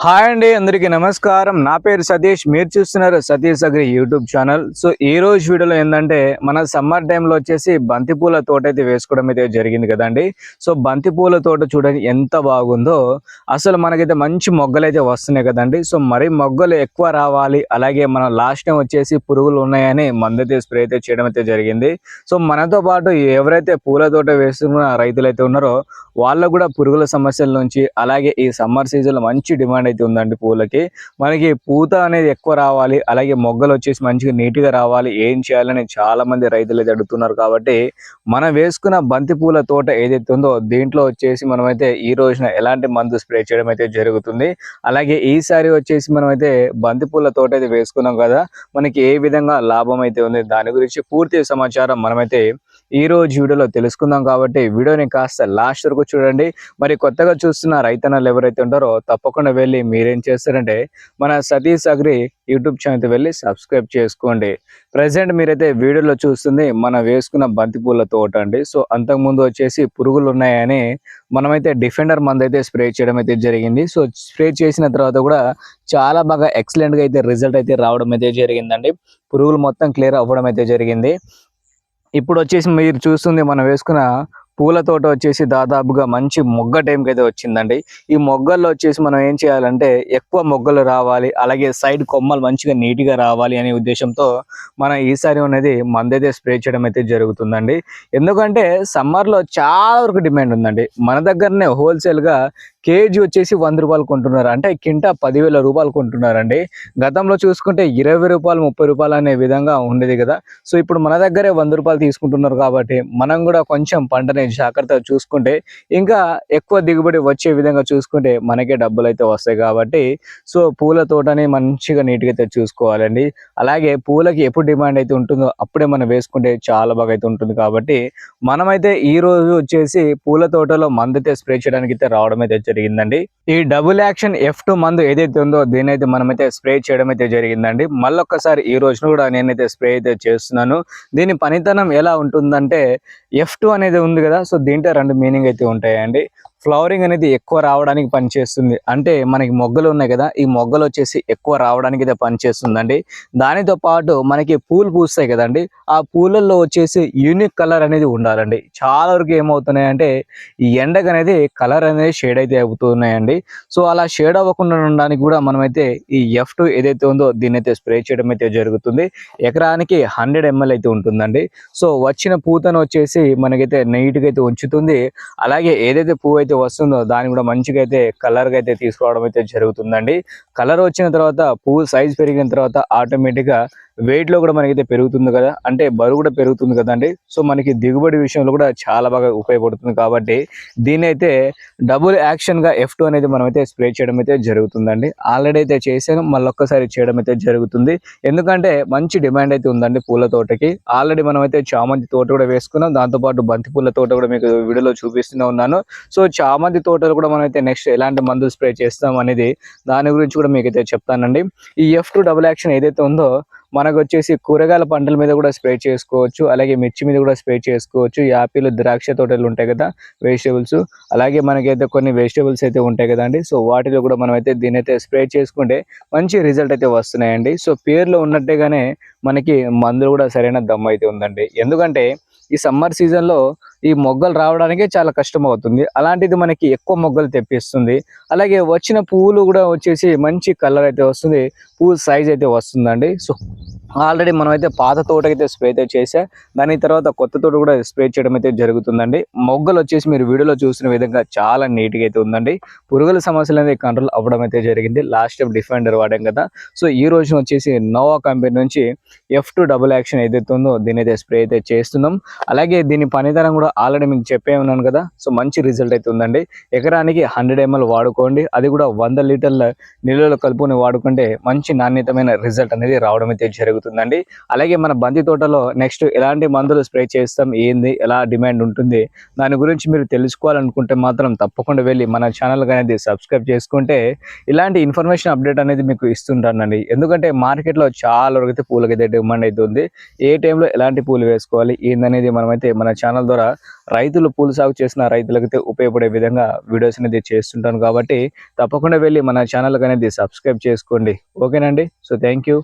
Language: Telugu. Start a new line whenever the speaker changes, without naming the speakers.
హాయ్ అండి, అందరికీ నమస్కారం. నా పేరు సతీష్. మీరు చూస్తున్నారు Satish agri YouTube channel. So ఈ రోజు వీడియోలో ఏంటంటే మన సమ్మర్ టైంలో వచ్చేసి బంతిపూల తోట అయితే వేసుకోవడం అయితే జరిగింది కదండి. సో బంతిపూల తోట చూడండి ఎంత బాగుందో. అసలు మనకైతే మంచి మొగ్గలు అయితే వస్తున్నాయి కదండి. సో మరి మొగ్గలు ఎక్కువ రావాలి, అలాగే మన లాస్ట్ టైం వచ్చేసి పురుగులు ఉన్నాయని మందైతే స్ప్రే అయితే చేయడం అయితే జరిగింది. సో మనతో పాటు ఎవరైతే పూల తోట వేస్తున్న రైతులు అయితే ఉన్నారో వాళ్ళకు కూడా పురుగుల సమస్యల నుంచి, అలాగే ఈ సమ్మర్ సీజన్లో మంచి డిమాండ్ అయితే ఉందండి పూలకి. మనకి పూత అనేది ఎక్కువ రావాలి, అలాగే మొగ్గలు వచ్చేసి మంచిగా నీట్గా రావాలి, ఏం చేయాలని చాలా మంది రైతులు అయితే అడుగుతున్నారు. కాబట్టి మనం వేసుకున్న బంతి పూల తోట ఏదైతే ఉందో దీంట్లో వచ్చేసి మనమైతే ఈ రోజున ఎలాంటి మందు స్ప్రే చేయడం అయితే జరుగుతుంది, అలాగే ఈసారి వచ్చేసి మనమైతే బంతి పూల తోట అయితే వేసుకున్నాం కదా, మనకి ఏ విధంగా లాభం అయితే ఉంది దాని గురించి పూర్తి సమాచారం మనమైతే ఈ రోజు వీడియోలో తెలుసుకుందాం. కాబట్టి వీడియోని కాస్త లాస్ట్ వరకు చూడండి. మరి కొత్తగా చూస్తున్న రైతన్నలు ఎవరైతే ఉంటారో తప్పకుండా వెళ్ళి మీరేం చేస్తారంటే మన సతీష్ అగ్రి యూట్యూబ్ ఛానల్కి వెళ్ళి సబ్స్క్రైబ్ చేసుకోండి. ప్రజెంట్ మీరైతే వీడియోలో చూస్తుంది మనం వేసుకున్న బంతిపూల తోట అండి. సో అంతకుముందు వచ్చేసి పురుగులు ఉన్నాయని మనమైతే డిఫెండర్ మందు అయితే స్ప్రే చేయడం అయితే జరిగింది. సో స్ప్రే చేసిన తర్వాత కూడా చాలా బాగా ఎక్సలెంట్గా అయితే రిజల్ట్ అయితే రావడం అయితే జరిగిందండి. పురుగులు మొత్తం క్లియర్ అవ్వడం అయితే జరిగింది. ఇప్పుడు వచ్చేసి మీరు చూస్తుంది మనం వేసుకున్న పూల తోట వచ్చేసి దాదాపుగా మంచి మొగ్గ టైంకి అయితే వచ్చిందండి. ఈ మొగ్గల్లో వచ్చేసి మనం ఏం చేయాలంటే ఎక్కువ మొగ్గలు రావాలి, అలాగే సైడ్ కొమ్మలు మంచిగా నీట్గా రావాలి అనే ఉద్దేశంతో మనం ఈసారి అనేది మందైతే స్ప్రే చేయడం అయితే జరుగుతుందండి. ఎందుకంటే సమ్మర్లో చాలా వరకు డిమాండ్ ఉందండి. మన దగ్గరనే హోల్సేల్గా కేజీ వచ్చేసి 100 రూపాయలు కొంటున్నారు, అంటే కింటా 10,000 రూపాయలు కొంటున్నారండి. గతంలో చూసుకుంటే 20 రూపాయలు 30 రూపాయలు అనే విధంగా ఉండేది కదా. సో ఇప్పుడు మన దగ్గరే 100 రూపాయలు తీసుకుంటున్నారు. కాబట్టి మనం కూడా కొంచెం పంటని జాగ్రత్తగా చూసుకుంటే ఇంకా ఎక్కువ దిగుబడి వచ్చే విధంగా చూసుకుంటే మనకే డబ్బులు అయితే వస్తాయి. కాబట్టి సో పూల తోటని మంచిగా నీట్గా అయితే చూసుకోవాలండి. అలాగే పూలకి ఎప్పుడు డిమాండ్ అయితే ఉంటుందో అప్పుడే మనం వేసుకుంటే చాలా బాగా అయితే ఉంటుంది. కాబట్టి మనమైతే ఈ రోజు వచ్చేసి పూల తోటలో మందైతే స్ప్రే చేయడానికి అయితే రావడం అయితే జరిగిందండి. ఈ డబుల్ యాక్షన్ F2 మందు ఏదైతే ఉందో దీని అయితే మనమైతే స్ప్రే చేయడం అయితే జరిగిందండి. మళ్ళొక్కసారి ఈ రోజున కూడా నేనైతే స్ప్రే అయితే చేస్తున్నాను. దీని పనితనం ఎలా ఉంటుందంటే F2 అనేది ఉంది కదా, సో దీంట్లో 2 మీనింగ్ అయితే ఉంటాయండి. ఫ్లవరింగ్ అనేది ఎక్కువ రావడానికి పనిచేస్తుంది, అంటే మనకి మొగ్గలు ఉన్నాయి కదా, ఈ మొగ్గలు వచ్చేసి ఎక్కువ రావడానికి అయితే పనిచేస్తుందండి. దానితో పాటు మనకి పూలు పూస్తాయి కదండి, ఆ పూలల్లో వచ్చేసి యూనిక్ కలర్ అనేది ఉండాలండి. చాలా వరకు ఏమవుతున్నాయంటే ఈ ఎండకు అనేది కలర్ అనేది షేడ్ అయితే అవుతున్నాయండి. సో అలా షేడ్ అవ్వకుండా ఉండడానికి కూడా మనమైతే ఈ F2 ఏదైతే ఉందో దీన్ని అయితే స్ప్రే చేయడం అయితే జరుగుతుంది. ఎకరానికి 100 ml అయితే ఉంటుందండి. సో వచ్చిన పూతను వచ్చేసి మనకైతే నీట్గా అయితే ఉంచుతుంది. అలాగే ఏదైతే పువ్వు అయితే వస్తుందో దాన్ని కూడా మంచిగా అయితే కలర్గా అయితే తీసుకురావడం అయితే జరుగుతుందండి. కలర్ వచ్చిన తర్వాత పువ్వు సైజ్ పెరిగిన తర్వాత ఆటోమేటిక్గా వెయిట్లో కూడా మనకైతే పెరుగుతుంది కదా, అంటే బరువు కూడా పెరుగుతుంది కదండి. సో మనకి దిగుబడి విషయంలో కూడా చాలా బాగా ఉపయోగపడుతుంది. కాబట్టి దీని అయితే డబుల్ యాక్షన్గా F2 అనేది మనమైతే స్ప్రే చేయడం అయితే జరుగుతుందండి. ఆల్రెడీ అయితే చేశాను, మళ్ళొక్కసారి చేయడం అయితే జరుగుతుంది. ఎందుకంటే మంచి డిమాండ్ అయితే ఉందండి పూల తోటకి. ఆల్రెడీ మనమైతే చామంతి తోట కూడా వేసుకున్నాం, దాంతోపాటు బంతి పూల తోట కూడా మీకు వీడియోలో చూపిస్తూనే ఉన్నాను. సో చామంతి తోటలు కూడా మనమైతే నెక్స్ట్ ఎలాంటి మందులు స్ప్రే చేస్తాం అనేది దాని గురించి కూడా మీకైతే చెప్తానండి. ఈ F2 డబుల్ యాక్షన్ ఏదైతే ఉందో మనకు వచ్చేసి కూరగాయల పంటల మీద కూడా స్ప్రే చేసుకోవచ్చు, అలాగే మిర్చి మీద కూడా స్ప్రే చేసుకోవచ్చు. యాపిల్ ద్రాక్ష తోటలు ఉంటాయి కదా, వెజిటేబుల్స్, అలాగే మనకైతే కొన్ని వెజిటేబుల్స్ అయితే ఉంటాయి కదండి. సో వాటిలో కూడా మనమైతే దీని అయితే స్ప్రే చేసుకుంటే మంచి రిజల్ట్ అయితే వస్తున్నాయండి. సో పేర్లో ఉన్నట్టుగానే మనకి మందులు కూడా సరైన దమ్ము అయితే ఉందండి. ఎందుకంటే ఈ సమ్మర్ సీజన్లో ఈ మొగ్గలు రావడానికే చాలా కష్టం అవుతుంది, అలాంటిది మనకి ఎక్కువ మొగ్గలు తెప్పిస్తుంది. అలాగే వచ్చిన పువ్వులు కూడా వచ్చేసి మంచి కలర్ అయితే వస్తుంది, పువ్వు సైజ్ అయితే వస్తుందండి. సో ఆల్రెడీ మనమైతే పాత తోటకైతే స్ప్రే అయితే చేసా, దాని తర్వాత కొత్త తోట కూడా స్ప్రే చేయడం అయితే జరుగుతుందండి. మొగ్గలు వచ్చేసి మీరు వీడియోలో చూసిన విధంగా చాలా నీట్గా అయితే ఉందండి. పురుగుల సమస్యలు అనేది కంట్రోల్ అవ్వడం అయితే జరిగింది. లాస్ట్ టైం డిఫెండర్ వాడాం కదా, సో ఈ రోజున వచ్చేసి నోవా కంపెనీ నుంచి F2 డబుల్ యాక్షన్ ఏదైతే ఉందో దీని అయితే స్ప్రే అయితే చేస్తున్నాం. అలాగే దీని పనితనం కూడా ఆల్రెడీ మీకు చెప్పే ఉన్నాను కదా. సో మంచి రిజల్ట్ అయితే ఉందండి. ఎకరానికి 100 ml వాడుకోండి, అది కూడా 100 లీటర్ల నీళ్ళలో కలుపుకొని వాడుకుంటే మంచి నాణ్యతమైన రిజల్ట్ అనేది రావడం అయితే జరుగుతుందండి. అలాగే మన బంతి తోటలో నెక్స్ట్ ఎలాంటి మందులు స్ప్రే చేస్తాం, ఏంది, ఎలా డిమాండ్ ఉంటుంది దాని గురించి మీరు తెలుసుకోవాలనుకుంటే మాత్రం తప్పకుండా వెళ్ళి మన ఛానల్ అనేది సబ్స్క్రైబ్ చేసుకుంటే ఇలాంటి ఇన్ఫర్మేషన్ అప్డేట్ అనేది మీకు ఇస్తుంటానండి. ఎందుకంటే మార్కెట్లో చాలా వరకు అయితే పూలకైతే డిమాండ్ అయితే ఉంది. ఏ టైంలో ఎలాంటి పూలు వేసుకోవాలి ఏందనేది మనమైతే మన ఛానల్ ద్వారా రైతులు పూల సాగు చేసిన రైతులకైతే ఉపయోగపడే విధంగా వీడియోస్ అనేది చేస్తుంటాను కాబట్టి తప్పకుండా వెళ్ళి మన ఛానల్ అనేది సబ్స్క్రైబ్ చేసుకోండి. ఓకేనండి. So thank you.